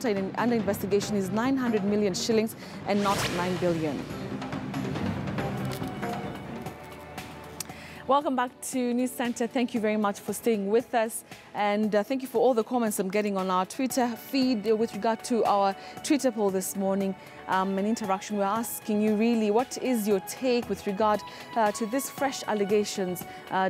amount under investigation is 900 million shillings and not 9 billion. Welcome back to News Center. Thank you very much for staying with us. And thank you for all the comments I'm getting on our Twitter feed with regard to our Twitter poll this morning. An interaction. We're asking you really, what is your take with regard to these fresh allegations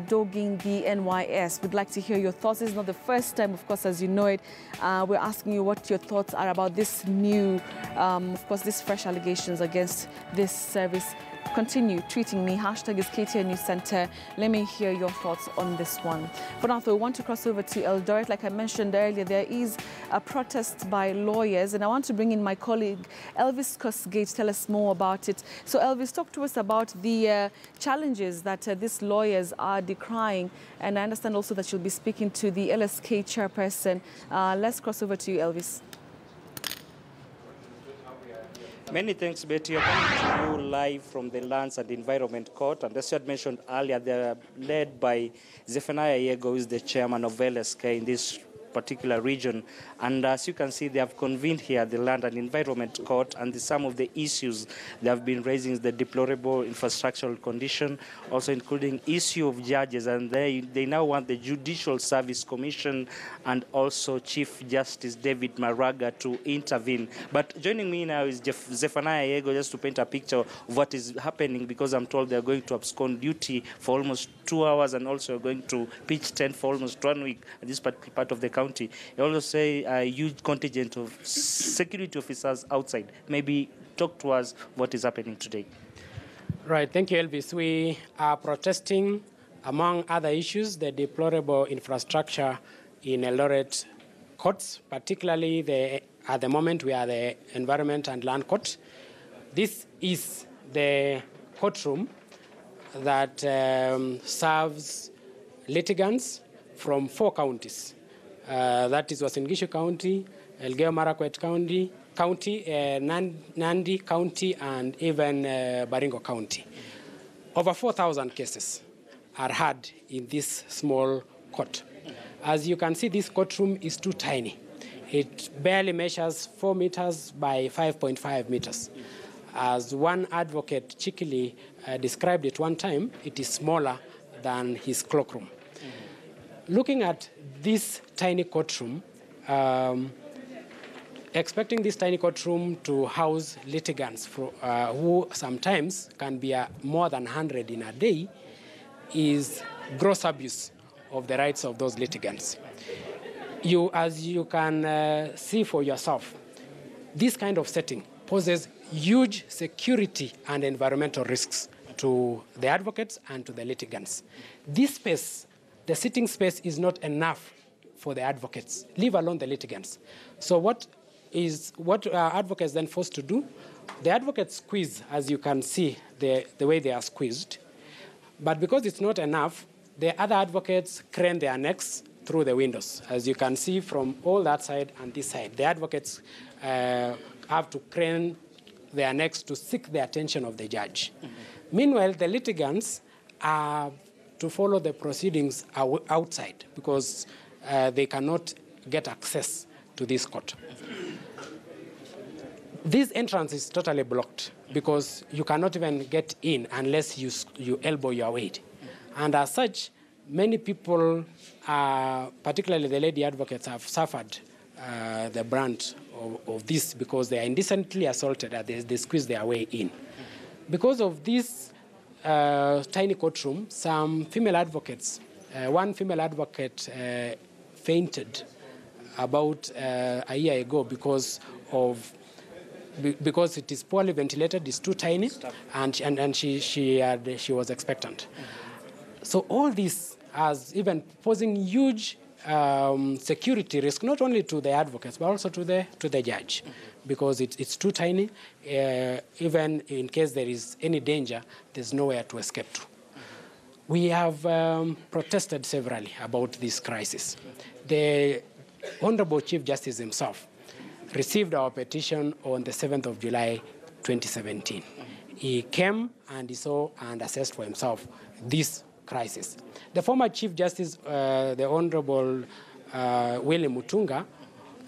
dogging the NYS? We'd like to hear your thoughts. This is not the first time, of course, as you know it. We're asking you what your thoughts are about this new, of course, these fresh allegations against this service. Continue tweeting me. Hashtag is KTN News Center. Let me hear your thoughts on this one. For now, though, we want to cross over to Eldoret. Like I mentioned earlier, there is a protest by lawyers, and I want to bring in my colleague Elvis Kosgate to tell us more about it. So, Elvis, talk to us about the challenges that these lawyers are decrying, and I understand also that you'll be speaking to the LSK chairperson. Let's cross over to you, Elvis. Many thanks, Betty. I'm coming to you live from the Lands and Environment Court. And as you had mentioned earlier, they're led by Zephaniah Yego, who is the chairman of LSK in this particular region. And as you can see, they have convened here the Land and Environment Court, and some of the issues they have been raising is the deplorable infrastructural condition, also including issue of judges, and they now want the Judicial Service Commission and also Chief Justice David Maraga to intervene. But joining me now is Zephaniah Yego, just to paint a picture of what is happening, because I'm told they're going to abscond duty for almost 2 hours and also going to pitch tent for almost 1 week in this part of the county. You also say a huge contingent of security officers outside. Maybe talk to us what is happening today. Right, thank you, Elvis. We are protesting, among other issues, the deplorable infrastructure in Eldoret courts, particularly at the moment we are the Environment and Land Court. This is the courtroom that serves litigants from 4 counties. That is Uasin Gishu County, Elgeyo Marakwet County, Nandi County, and even Baringo County. Over 4,000 cases are heard in this small court. As you can see, this courtroom is too tiny. It barely measures 4 meters by 5.5 meters. As one advocate cheekily described it one time, it is smaller than his cloakroom. Looking at this tiny courtroom, expecting this tiny courtroom to house litigants who sometimes can be more than 100 in a day is gross abuse of the rights of those litigants. As you can see for yourself, this kind of setting poses huge security and environmental risks to the advocates and to the litigants. This space, the sitting space, is not enough for the advocates, leave alone the litigants. So what are advocates then forced to do? The advocates squeeze, as you can see, the way they are squeezed. But because it's not enough, the other advocates crane their necks through the windows. As you can see from all that side and this side, the advocates have to crane their necks to seek the attention of the judge. Meanwhile, the litigants are to follow the proceedings outside because they cannot get access to this court. This entrance is totally blocked because you cannot even get in unless you elbow your way. And as such, many people, particularly the lady advocates, have suffered the brunt of this because they are indecently assaulted and they squeeze their way in. Because of this tiny courtroom, some female advocates, one female advocate fainted about a year ago because it is poorly ventilated, it's too tiny, and she was expectant. So all this has even posing huge security risk, not only to the advocates, but also to the judge, because it's too tiny. Even in case there is any danger, there's nowhere to escape to. We have protested severally about this crisis. The Honorable Chief Justice himself received our petition on the 7th of July, 2017. He came and he saw and assessed for himself this crisis. The former Chief Justice, the Honorable William Mutunga,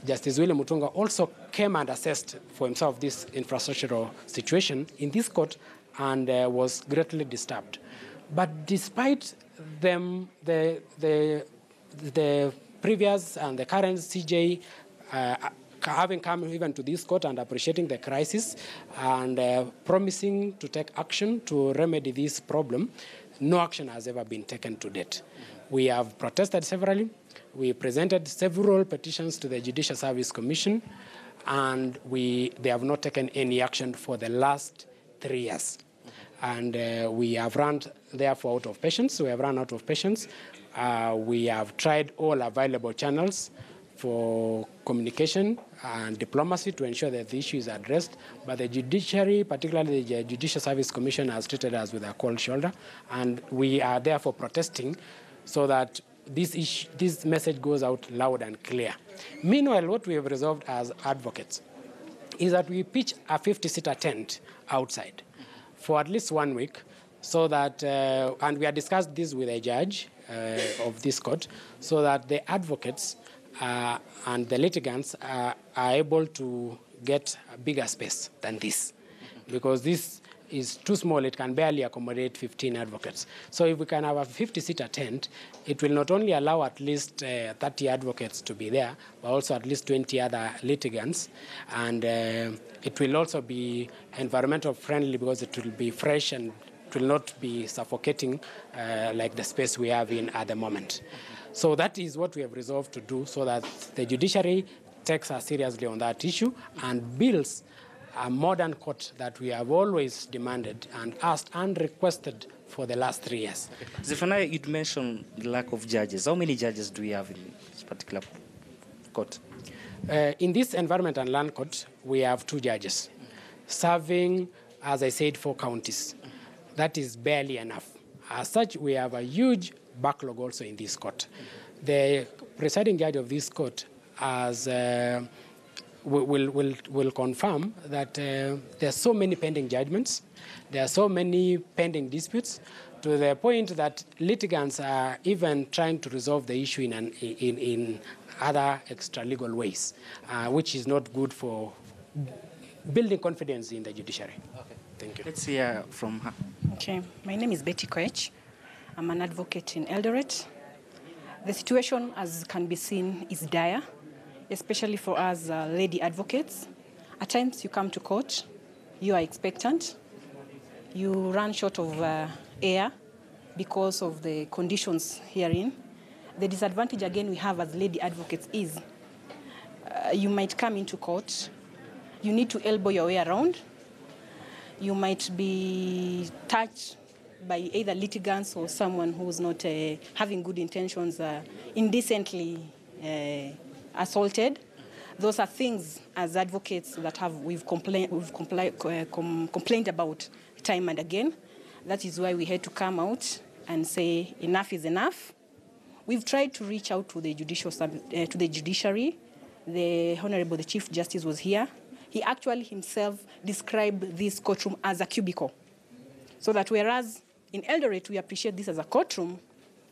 Justice William Mutunga also came and assessed for himself this infrastructural situation in this court and was greatly disturbed. But despite them, the previous and the current CJ having come even to this court and appreciating the crisis and promising to take action to remedy this problem, no action has ever been taken to date. We have protested severally. We presented several petitions to the Judicial Service Commission, and they have not taken any action for the last 3 years. And we have run, therefore, out of patience. We have run out of patience. We have tried all available channels for communication and diplomacy to ensure that the issue is addressed. But the judiciary, particularly the Judicial Service Commission, has treated us with a cold shoulder. And we are therefore protesting so that this message goes out loud and clear. Meanwhile, what we have resolved as advocates is that we pitch a 50-seater tent outside for at least 1 week, so that, and we have discussed this with a judge of this court, so that the advocates and the litigants are able to get a bigger space than this, because this is too small. It can barely accommodate 15 advocates. So if we can have a 50-seater tent, it will not only allow at least 30 advocates to be there, but also at least 20 other litigants. And it will also be environmental friendly because it will be fresh and it will not be suffocating like the space we have in at the moment. So that is what we have resolved to do, so that the judiciary takes us seriously on that issue and builds a modern court that we have always demanded and asked and requested for the last 3 years. Okay. Zephaniah, you'd mentioned the lack of judges. How many judges do we have in this particular court? In this Environment and Land Court, we have 2 judges serving, as I said, 4 counties. That is barely enough. As such, we have a huge backlog also in this court. The presiding judge of this court has will confirm that there are so many pending judgments, there are so many pending disputes, to the point that litigants are even trying to resolve the issue in other extra-legal ways, which is not good for building confidence in the judiciary. Okay. Thank you. Let's hear from her. Okay, my name is Betty Koech. I'm an advocate in Eldoret. The situation, as can be seen, is dire, especially for us lady advocates. At times you come to court, you are expectant, you run short of air because of the conditions herein. The disadvantage again we have as lady advocates is you might come into court, you need to elbow your way around, you might be touched by either litigants or someone who's not having good intentions, indecently assaulted. Those are things as advocates that we've complained about time and again. That is why we had to come out and say enough is enough. We've tried to reach out to the judiciary. The Honorable the Chief Justice was here. He actually himself described this courtroom as a cubicle. So that whereas in Eldoret we appreciate this as a courtroom,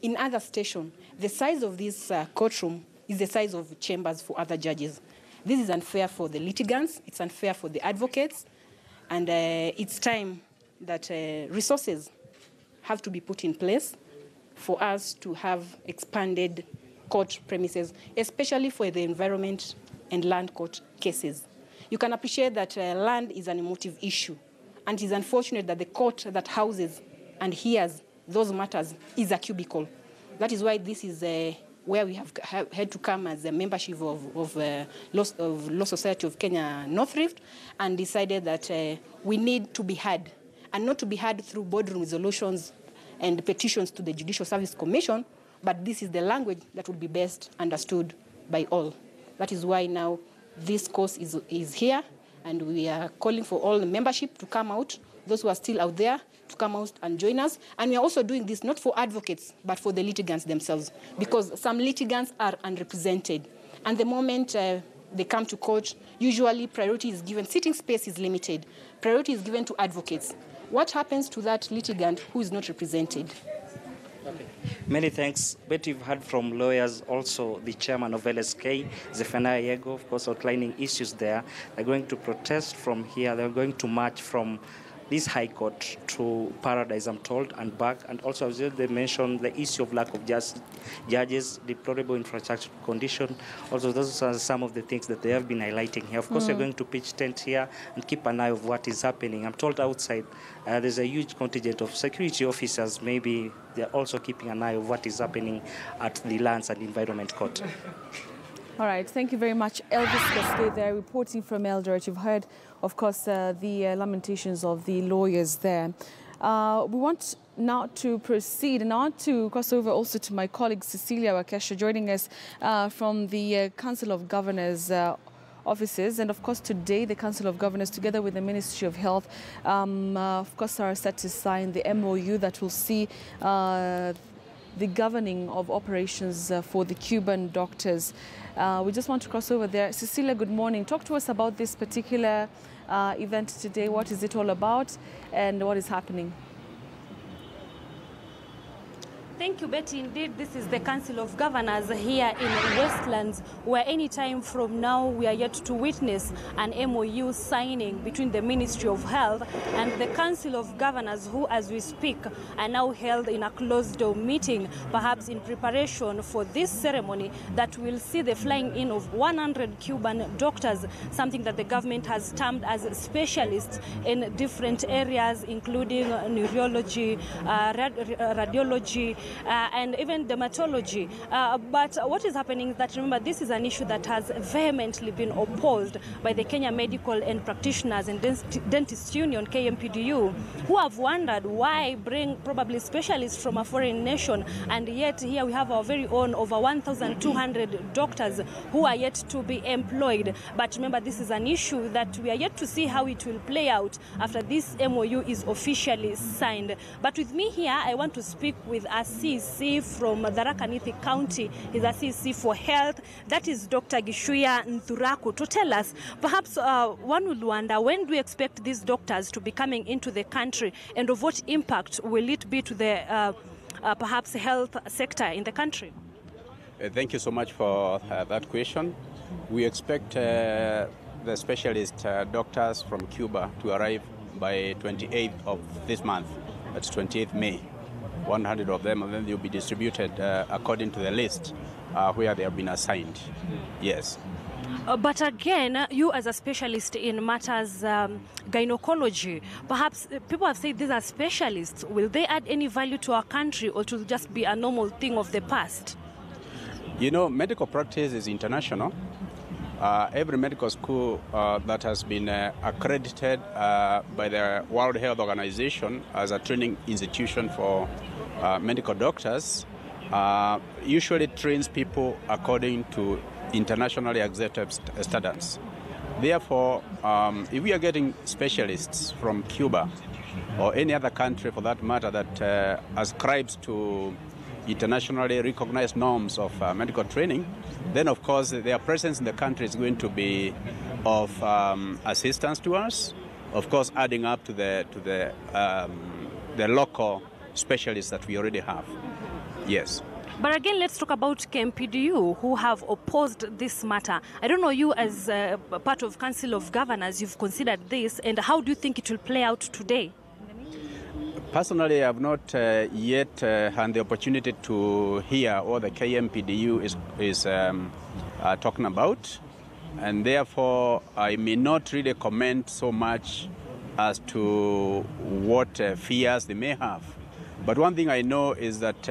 in other stations the size of this courtroom is the size of chambers for other judges. This is unfair for the litigants, it's unfair for the advocates, and it's time that resources have to be put in place for us to have expanded court premises, especially for the environment and land court cases. You can appreciate that land is an emotive issue, and it is unfortunate that the court that houses and hears those matters is a cubicle. That is why this is where we have had to come as a membership of Law Society of Kenya North Rift, and decided that we need to be heard, and not to be heard through boardroom resolutions and petitions to the Judicial Service Commission, but this is the language that would be best understood by all. That is why now this course is here, and we are calling for all the membership to come out, those who are still out there, to come out and join us. And we are also doing this not for advocates, but for the litigants themselves, because some litigants are unrepresented. And the moment they come to court, usually priority is given, sitting space is limited, priority is given to advocates. What happens to that litigant who is not represented? Okay. Many thanks. But you've heard from lawyers, also the chairman of LSK, Zephaniah Yego, of course, outlining issues there. They're going to protest from here. They're going to march from this High Court to Paradise, I'm told, and back. And also, as they mentioned, the issue of lack of judges, deplorable infrastructure condition. Also, those are some of the things that they have been highlighting here. Of course, they're going to pitch tent here and keep an eye of what is happening. I'm told outside there's a huge contingent of security officers. Maybe they're also keeping an eye of what is happening at the Lands and Environment Court. All right, thank you very much. Elvis Cascade there, reporting from Eldoret. You've heard, of course, the lamentations of the lawyers there. We want now to proceed, and I want to cross over also to my colleague Cecilia Wakesha, joining us from the Council of Governors offices. And of course, today the Council of Governors, together with the Ministry of Health, of course, are set to sign the MOU that will see the governing of operations for the Cuban doctors. We just want to cross over there. Cecilia, good morning. Talk to us about this particular event today. What is it all about and what is happening? Thank you, Betty. Indeed, this is the Council of Governors here in Westlands, where any time from now we are yet to witness an MOU signing between the Ministry of Health and the Council of Governors, who, as we speak, are now held in a closed-door meeting, perhaps in preparation for this ceremony that will see the flying in of 100 Cuban doctors, something that the government has termed as specialists in different areas, including neurology, radiology, and even dermatology. But what is happening is that, remember, this is an issue that has vehemently been opposed by the Kenya Medical and Practitioners and Dentists Union, KMPDU, who have wondered why bring probably specialists from a foreign nation, and yet here we have our very own over 1,200 doctors who are yet to be employed. But remember, this is an issue that we are yet to see how it will play out after this MOU is officially signed. But with me here, I want to speak with a CEC from Tharaka Nithi County. He's a CEC for Health. That is Dr. Gishuya Nthuraku. To tell us, perhaps one will wonder, when do we expect these doctors to be coming into the country, and of what impact will it be to the perhaps health sector in the country? Thank you so much for that question. We expect the specialist doctors from Cuba to arrive by 28th of this month. That's 28th May. 100 of them, and then they'll be distributed according to the list where they have been assigned. Yes. But again, you as a specialist in matters gynecology, perhaps people have said these are specialists. Will they add any value to our country, or to just be a normal thing of the past? You know, medical practice is international. Every medical school that has been accredited by the World Health Organization as a training institution for medical doctors usually trains people according to internationally accepted standards. Therefore, if we are getting specialists from Cuba or any other country for that matter that ascribes to internationally recognized norms of medical training, then of course their presence in the country is going to be of assistance to us, of course adding up to the local specialists that we already have. Yes. But again, let's talk about KMPDU, who have opposed this matter. I don't know, you as part of Council of Governors, you've considered this, and how do you think it will play out today? Personally, I have not yet had the opportunity to hear what the KMPDU is talking about, and therefore I may not really comment so much as to what fears they may have. But one thing I know is that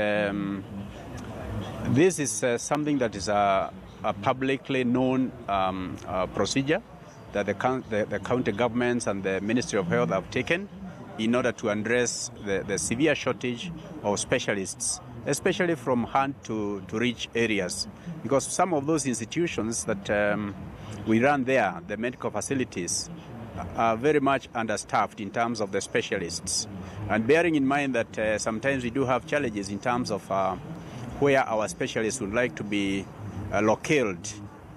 this is something that is a publicly known procedure that the county governments and the Ministry of Health have taken in order to address the severe shortage of specialists, especially from hand to reach areas. Because some of those institutions that we run there, the medical facilities, are very much understaffed in terms of the specialists. And bearing in mind that sometimes we do have challenges in terms of where our specialists would like to be located,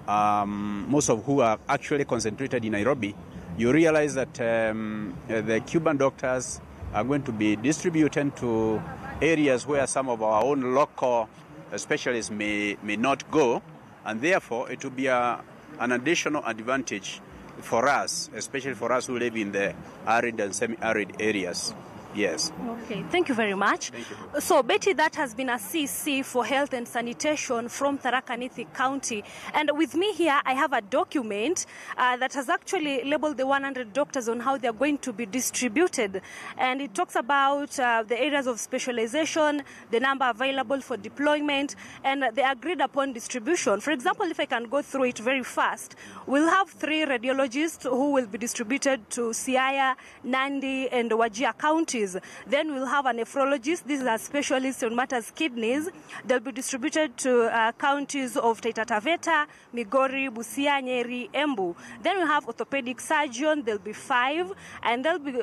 most of who are actually concentrated in Nairobi, you realize that the Cuban doctors are going to be distributed to areas where some of our own local specialists may not go, and therefore it will be an additional advantage for us, especially for us who live in the arid and semi-arid areas. Yes. Okay, thank you very much. Thank you. So, Betty, that has been a CC for Health and Sanitation from Tharaka Nithi County. And with me here, I have a document that has actually labeled the 100 doctors on how they're going to be distributed. And it talks about the areas of specialization, the number available for deployment, and the agreed upon distribution. For example, if I can go through it very fast, we'll have 3 radiologists who will be distributed to Siaya, Nandi, and Wajir counties. Then we'll have a nephrologist. This is a specialist on matters kidneys. They'll be distributed to counties of Taita Taveta, Migori, Busia, Nyeri, Embu. Then we have orthopedic surgeon. There'll be 5, and they'll be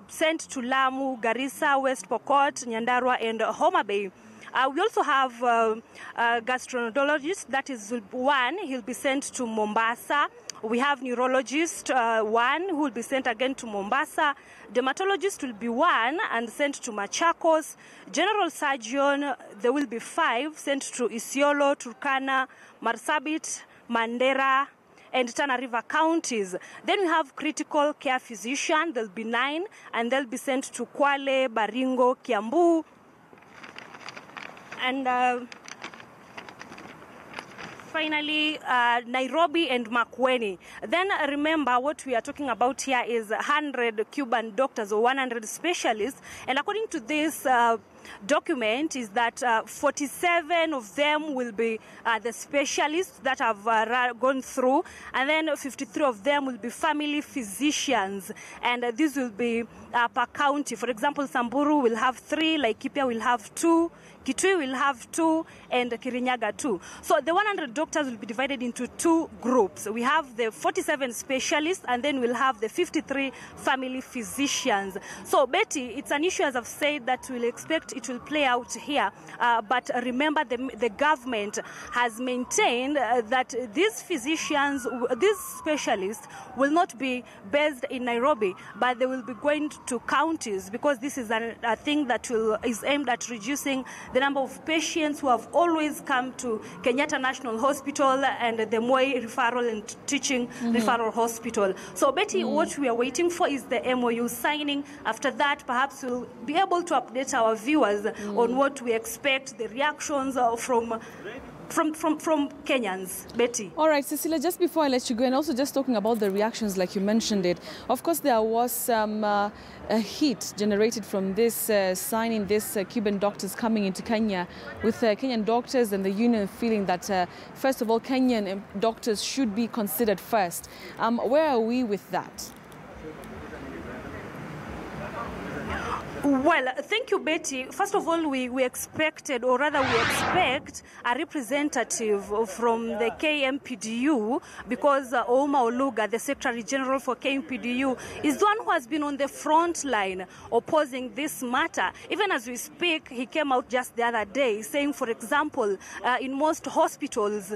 sent to Lamu, Garissa, West Pokot, Nyandarua, and Homa Bay. We also have a gastroenterologist. That is 1. He'll be sent to Mombasa. We have neurologist 1 who will be sent again to Mombasa. Dermatologist will be 1 and sent to Machakos. General surgeon, there will be 5 sent to Isiolo, Turkana, Marsabit, Mandera, and Tana River counties. Then we have critical care physician. There'll be 9, and they'll be sent to Kwale, Baringo, Kiambu, and finally, Nairobi and Makueni. Then remember, what we are talking about here is 100 Cuban doctors or 100 specialists. And according to this document is that 47 of them will be the specialists that have gone through, and then 53 of them will be family physicians, and this will be per county. For example, Samburu will have 3, Laikipia will have 2, Kitui will have 2, and Kirinyaga 2. So the 100 doctors will be divided into 2 groups. We have the 47 specialists, and then we'll have the 53 family physicians. So Betty, it's an issue, as I've said, that we'll expect it will play out here. But remember, the government has maintained that these physicians, these specialists, will not be based in Nairobi, but they will be going to counties, because this is a thing that is aimed at reducing the number of patients who have always come to Kenyatta National Hospital and the Moi Referral and Teaching Referral Hospital. So Betty, what we are waiting for is the MOU signing. After that, perhaps we'll be able to update our viewers on what we expect, the reactions from Kenyans. Betty. All right, Cecilia, just before I let you go, and also just talking about the reactions like you mentioned it, of course there was some heat generated from this signing, this Cuban doctors coming into Kenya, with Kenyan doctors and the union feeling that, first of all, Kenyan doctors should be considered first. Where are we with that? Well, thank you, Betty. First of all, we expected, or rather we expect, a representative from the KMPDU, because Ouma Oluga, the Secretary General for KMPDU, is the one who has been on the front line opposing this matter. Even as we speak, he came out just the other day saying, for example, in most hospitals,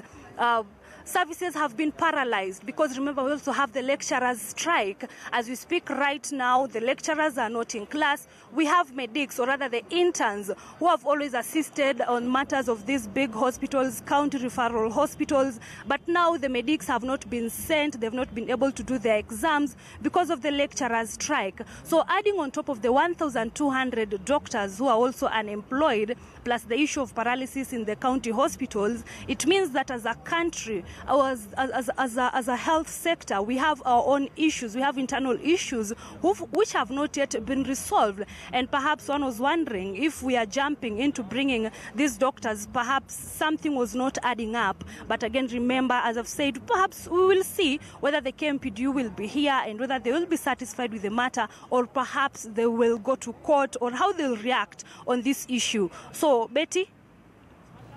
services have been paralyzed, because remember, we also have the lecturers' strike. As we speak right now, the lecturers are not in class. We have medics, or rather the interns, who have always assisted on matters of these big hospitals, county referral hospitals, but now the medics have not been sent. They've not been able to do their exams because of the lecturers' strike. So adding on top of the 1,200 doctors who are also unemployed, plus the issue of paralysis in the county hospitals, it means that as a country, as a health sector, we have our own issues. We have internal issues which have not yet been resolved. And perhaps one was wondering, if we are jumping into bringing these doctors, perhaps something was not adding up. But again, remember, as I've said, perhaps we will see whether the KMPDU will be here and whether they will be satisfied with the matter, or perhaps they will go to court, or how they'll react on this issue. So, Betty?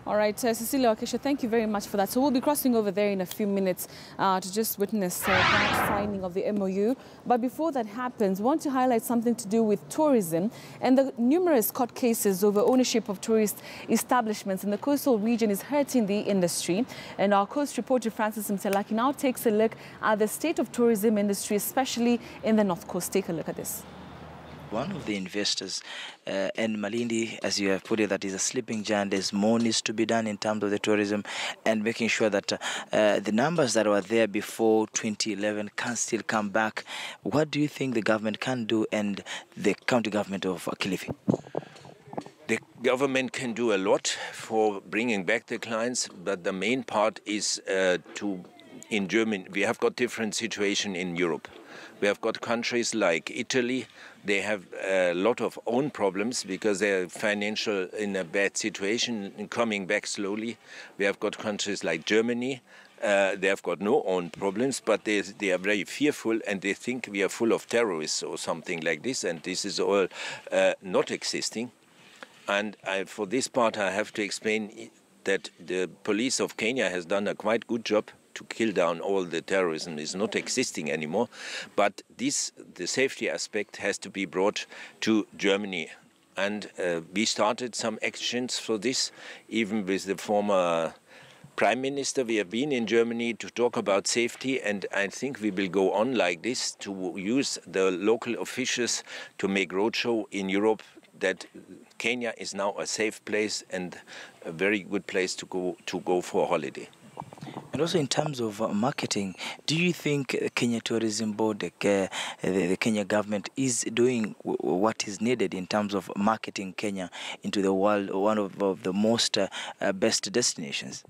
All right, Cecilia Wakesha, thank you very much for that. So we'll be crossing over there in a few minutes to just witness that signing of the MOU. But before that happens, we want to highlight something to do with tourism and the numerous court cases over ownership of tourist establishments in the coastal region is hurting the industry. And our coast reporter Francis Mtelaki now takes a look at the state of tourism industry, especially in the North Coast. Take a look at this. one of the investors, and Malindi, as you have put it, that is a sleeping giant. There's more needs to be done in terms of the tourism and making sure that the numbers that were there before 2011 can still come back. What do you think the government can do and the county government of Kilifi? The government can do a lot for bringing back the clients, but the main part is in Germany, we have got different situation in Europe. We have got countries like Italy. They have a lot of own problems because they're financial in a bad situation and coming back slowly. We have got countries like Germany. They have got no own problems, but they are very fearful and they think we are full of terrorists or something like this, and this is all not existing. And for this part, I have to explain that the police of Kenya has done a quite good job to kill down all the terrorism. Is not existing anymore. But the safety aspect has to be brought to Germany. And we started some actions for this, even with the former Prime Minister. We have been in Germany to talk about safety, and I think we will go on like this to use the local officials to make roadshow in Europe that Kenya is now a safe place and a very good place to go for a holiday. And also in terms of marketing, do you think Kenya Tourism Board, the Kenya government is doing what is needed in terms of marketing Kenya into the world, one of the most best destinations?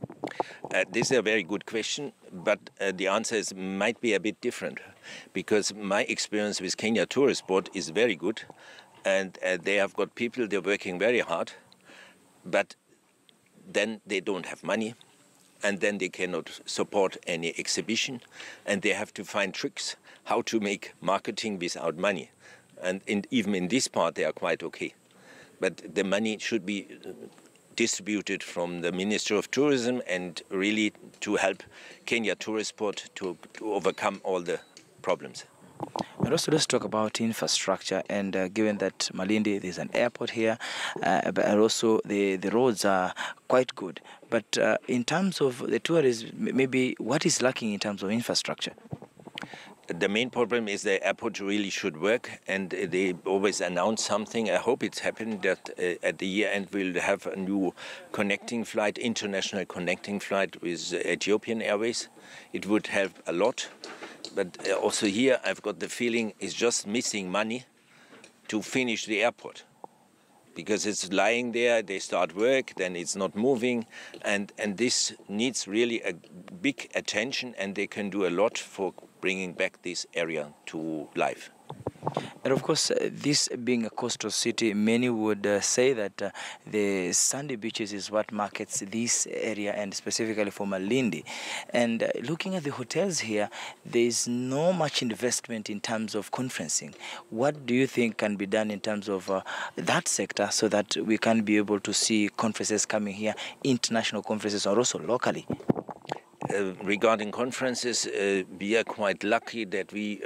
This is a very good question, but the answer might be a bit different, because my experience with Kenya Tourist Board is very good, and they have got people, they're working very hard, but then they don't have money. And then they cannot support any exhibition, and they have to find tricks how to make marketing without money. And even in this part, they are quite okay. But the money should be distributed from the Ministry of Tourism and really to help Kenya Tourist Board to overcome all the problems. And also let's talk about infrastructure, and given that Malindi, there's an airport here, and also the roads are quite good. But in terms of the tourism, maybe what is lacking in terms of infrastructure? The main problem is the airport really should work, and they always announce something. I hope it's happened that at the year end we'll have a new connecting flight, international connecting flight with Ethiopian Airways. It would help a lot. But also here I've got the feeling it's just missing money to finish the airport. Because it's lying there, they start work, then it's not moving, and this needs really a big attention, and they can do a lot for bringing back this area to life. And of course, this being a coastal city, many would say that the sandy beaches is what markets this area, and specifically for Malindi. And looking at the hotels here, there is no much investment in terms of conferencing. What do you think can be done in terms of that sector so that we can be able to see conferences coming here, international conferences, or also locally? Regarding conferences, we are quite lucky that we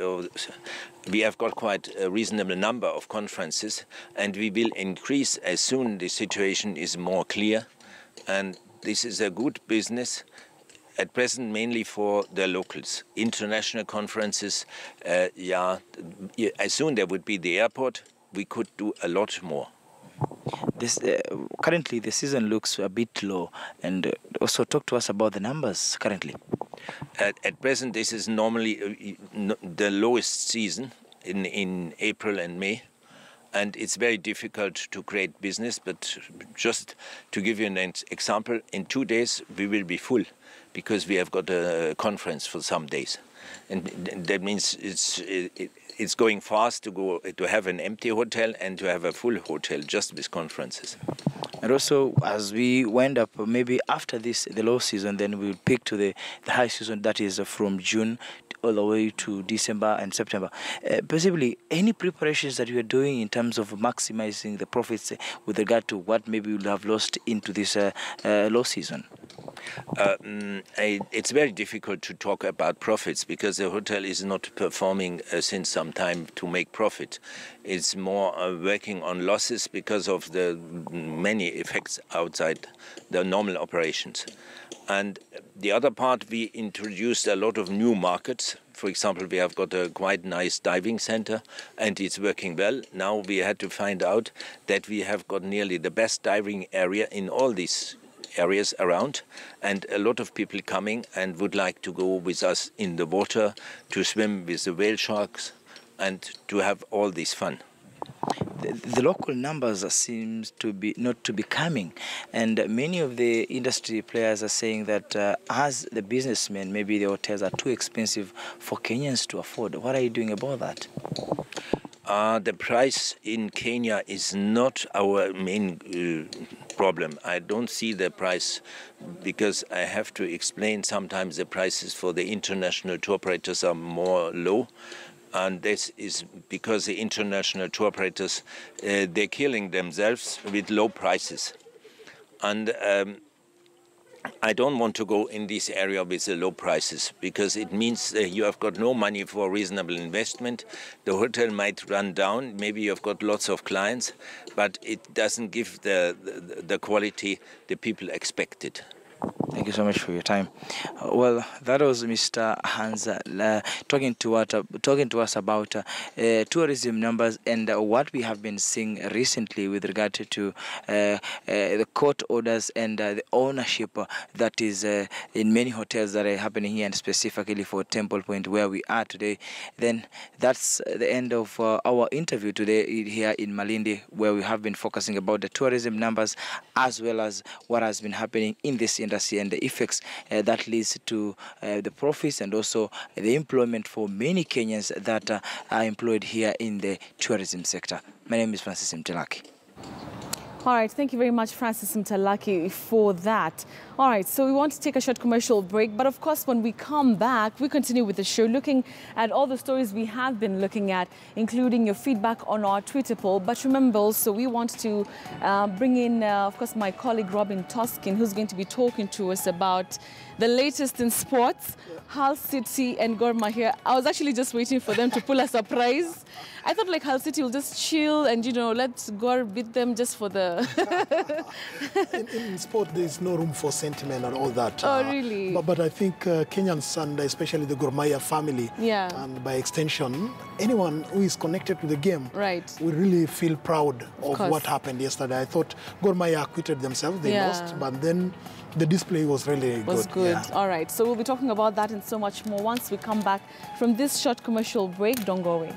have got quite a reasonable number of conferences, and we will increase as soon the situation is more clear. And this is a good business at present, mainly for the locals. International conferences, as soon there would be the airport, we could do a lot more. Currently, the season looks a bit low, and also talk to us about the numbers currently. At present, this is normally the lowest season in April and May, and it's very difficult to create business. But just to give you an example, in 2 days we will be full because we have got a conference for some days, and that means it's going fast to have an empty hotel and to have a full hotel just with conferences. And also, as we wind up, maybe after this, the low season, then we'll pick to the high season, that is from June all the way to December and September. Possibly, any preparations that you are doing in terms of maximizing the profits with regard to what maybe you'll have lost into this low season? It's very difficult to talk about profits because the hotel is not performing since some time to make profit. It's more working on losses because of the many effects outside the normal operations. And the other part, we introduced a lot of new markets. For example, we have got a quite nice diving center and it's working well. Now we had to find out that we have got nearly the best diving area in all these areas around, and a lot of people coming and would like to go with us in the water to swim with the whale sharks and to have all this fun. The local numbers seems to be not to be coming, and many of the industry players are saying that as the businessmen, maybe the hotels are too expensive for Kenyans to afford. What are you doing about that? The price in Kenya is not our main problem. I don't see the price because I have to explain sometimes the prices for the international tour operators are more low. And this is because the international tour operators, they're killing themselves with low prices. And I don't want to go in this area with the low prices because it means you have got no money for reasonable investment. The hotel might run down. Maybe you've got lots of clients, but it doesn't give the quality the people expected. Thank you so much for your time. Well, that was Mr. Hans talking to us about tourism numbers and what we have been seeing recently with regard to the court orders and the ownership that is in many hotels that are happening here, and specifically for Temple Point where we are today. Then that's the end of our interview today here in Malindi, where we have been focusing about the tourism numbers as well as what has been happening in this industry and the effects that leads to the profits and also the employment for many Kenyans that are employed here in the tourism sector. My name is Francis Mtelaki. All right, thank you very much, Francis Mtalaki, for that. All right, so we want to take a short commercial break, but of course, when we come back, we continue with the show, looking at all the stories we have been looking at, including your feedback on our Twitter poll. But remember also, we want to bring in, of course, my colleague Robin Toskin, who's going to be talking to us about the latest in sports, Hull City and Gor Mahia. I was actually just waiting for them to pull a surprise. I thought like Hull City will just chill and, you know, let Gor beat them just for the... in sport, there's no room for sentiment and all that. Oh, really? But I think Kenyans and especially the Gor Mahia family, and by extension, anyone who is connected to the game, will really feel proud of what happened yesterday. I thought Gor Mahia acquitted themselves. They lost, but then the display was really good. Yeah. All right, so we'll be talking about that and so much more once we come back from this short commercial break. Don't go away.